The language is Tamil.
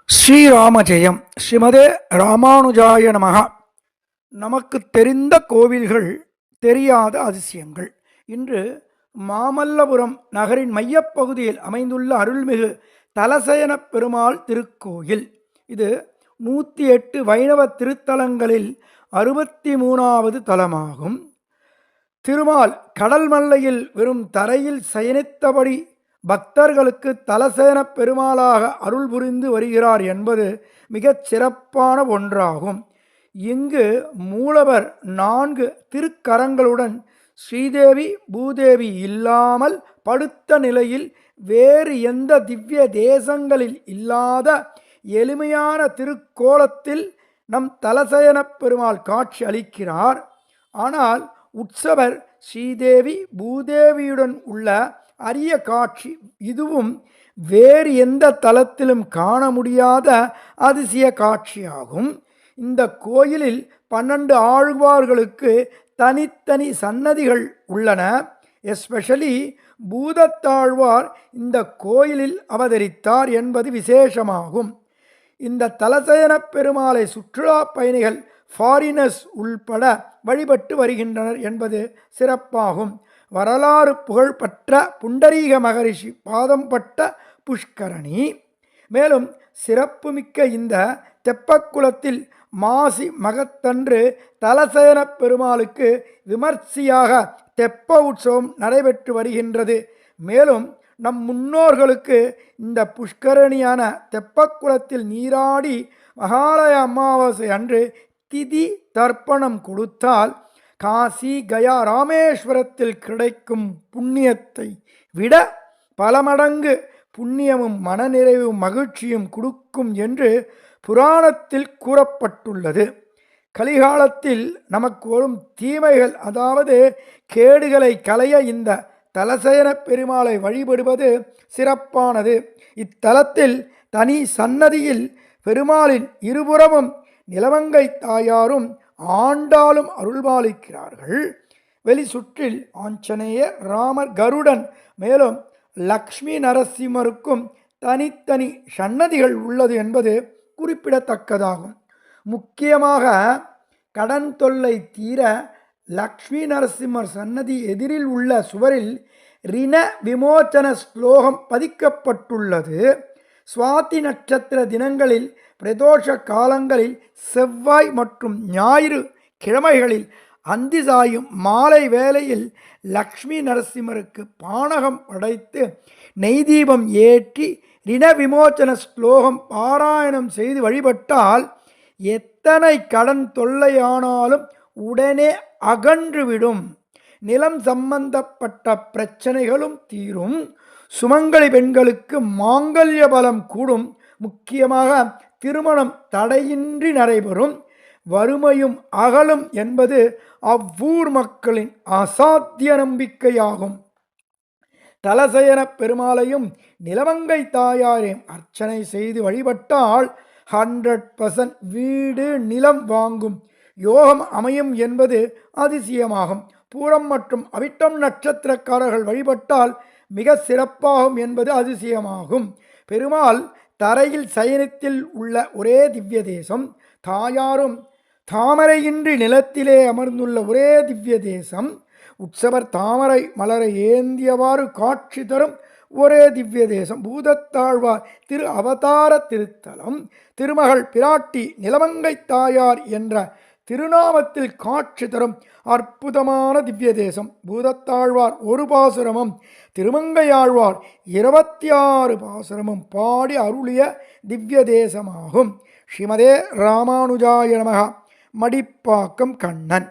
ஸ்ரீராம ஜெயம். ஸ்ரீமதே ராமானுஜாய நமகா. நமக்கு தெரிந்த கோவில்கள், தெரியாத அதிசயங்கள். இன்று மாமல்லபுரம் நகரின் மையப்பகுதியில் அமைந்துள்ள அருள்மிகு தலசயன பெருமாள் திருக்கோயில். இது 108 வைணவ திருத்தலங்களில் 63வது தலமாகும். திருமால் கடல் மல்லையில் வெறும் தரையில் சயனித்தபடி பக்தர்களுக்கு தலசேன பெருமாளாக அருள் புரிந்து வருகிறார் என்பது மிகச் சிறப்பான ஒன்றாகும். இங்கு மூலவர் 4 திருக்கரங்களுடன் ஸ்ரீதேவி பூதேவி இல்லாமல் படுத்த நிலையில் வேறு எந்த திவ்ய தேசங்களில் இல்லாத எளிமையான திருக்கோலத்தில் நம் தலசயன பெருமாள் காட்சி அளிக்கிறார். ஆனால் உற்சவர் ஸ்ரீதேவி பூதேவியுடன் உள்ள அரிய காட்சி. இதுவும் வேறு எந்த தலத்திலும் காண முடியாத அதிசய காட்சியாகும். இந்த கோயிலில் 12 ஆழ்வார்களுக்கு தனித்தனி சன்னதிகள் உள்ளன. எஸ்பெஷலி பூதத்தாழ்வார் இந்த கோயிலில் அவதரித்தார் என்பது விசேஷமாகும். இந்த தலசயன பெருமாளை சுற்றுலா பயணிகள், ஃபாரினர்ஸ் உள்பட வழிபட்டு வருகின்றனர் என்பது சிறப்பாகும். வரலாறு புகழ்பெற்ற புண்டரீக மகரிஷி பாதம் பட்ட புஷ்கரணி. மேலும் சிறப்புமிக்க இந்த தெப்பக்குளத்தில் மாசி மகத்தன்று தலசயன பெருமாளுக்கு விமர்சையாக தெப்ப உற்சவம் நடைபெற்று வருகின்றது. மேலும் நம் முன்னோர்களுக்கு இந்த புஷ்கரணியான தெப்பக்குளத்தில் நீராடி மகாலய அமாவாசை அன்று திதி தர்ப்பணம் கொடுத்தால் காசி கயா ராமேஸ்வரத்தில் கிடைக்கும் புண்ணியத்தை விட பல மடங்கு புண்ணியமும் மனநிறைவும் மகிழ்ச்சியும் கொடுக்கும் என்று புராணத்தில் கூறப்பட்டுள்ளது. கலிகாலத்தில் நமக்கு வரும் தீமைகள், அதாவது கேடுகளை களைய இந்த தலசயன பெருமாளை வழிபடுவது சிறப்பானது. இத்தலத்தில் தனி சன்னதியில் பெருமாளின் இருபுறமும் நிலவங்கை தாயாரும் ஆண்டாலும் அருள்பாலிக்கிறார்கள். வெளி சுற்றில் ஆஞ்சநேயர், ராமர், கருடன், மேலும் லக்ஷ்மி நரசிம்மருக்கும் தனித்தனி சன்னதிகள் உள்ளது என்பது குறிப்பிடத்தக்கதாகும். முக்கியமாக கடன் தொல்லை தீர லக்ஷ்மி நரசிம்மர் சன்னதி எதிரில் உள்ள சுவரில் ரிண விமோச்சன ஸ்லோகம் பதிக்கப்பட்டுள்ளது. சுவாதி நட்சத்திர தினங்களில், பிரதோஷ காலங்களில், செவ்வாய் மற்றும் ஞாயிறு கிழமைகளில் அந்தி சாயும் மாலை வேளையில் லக்ஷ்மி நரசிம்மருக்கு பானகம் படைத்து நெய்தீபம் ஏற்றி ரிண விமோச்சன ஸ்லோகம் பாராயணம் செய்து வழிபட்டால் எத்தனை கடன் தொல்லையானாலும் உடனே அகன்றுவிடும். நிலம் சம்பந்தப்பட்ட பிரச்சனைகளும் தீரும். சுமங்கலி பெண்களுக்கு மாங்கல்ய பலம் கூடும். முக்கியமாக திருமணம் தடையின்றி நடைபெறும். வறுமையும் அகலும் என்பது அவ்வூர் மக்களின் அசாத்திய நம்பிக்கையாகும். தலசயன பெருமாளையும் நிலவங்கை தாயாரையும் அர்ச்சனை செய்து வழிபட்டால் 100% வீடு நிலம் வாங்கும் யோகம் அமையும் என்பது அதிசயமாகும். பூரம் மற்றும் அவிட்டம் நட்சத்திரக்காரர்கள் வழிபட்டால் மிக சிறப்பாகும் என்பது அதிசயமாகும். பெருமாள் தரையில் சயனத்தில் உள்ள ஒரே திவ்ய தேசம். தாயாரும் தாமரையின்றி நிலத்திலே அமர்ந்துள்ள ஒரே திவ்ய தேசம். உற்சவர் தாமரை மலரை ஏந்தியவாறு காட்சி தரும் ஒரே திவ்ய தேசம். பூதத்தாழ்வார் திரு அவதார திருத்தலம். திருமகள் பிராட்டி நிலவங்கை தாயார் என்ற திருநாமத்தில் காட்சி தரும் அற்புதமான திவ்ய தேசம். பூதத்தாழ்வார் ஒரு பாசுரமும், திருமங்கையாழ்வார் 26 பாசுரமும் பாடி அருளிய திவ்ய தேசமாகும். ஸ்ரீமதே ராமானுஜாய நமகா. மடிப்பாக்கம் கண்ணன்.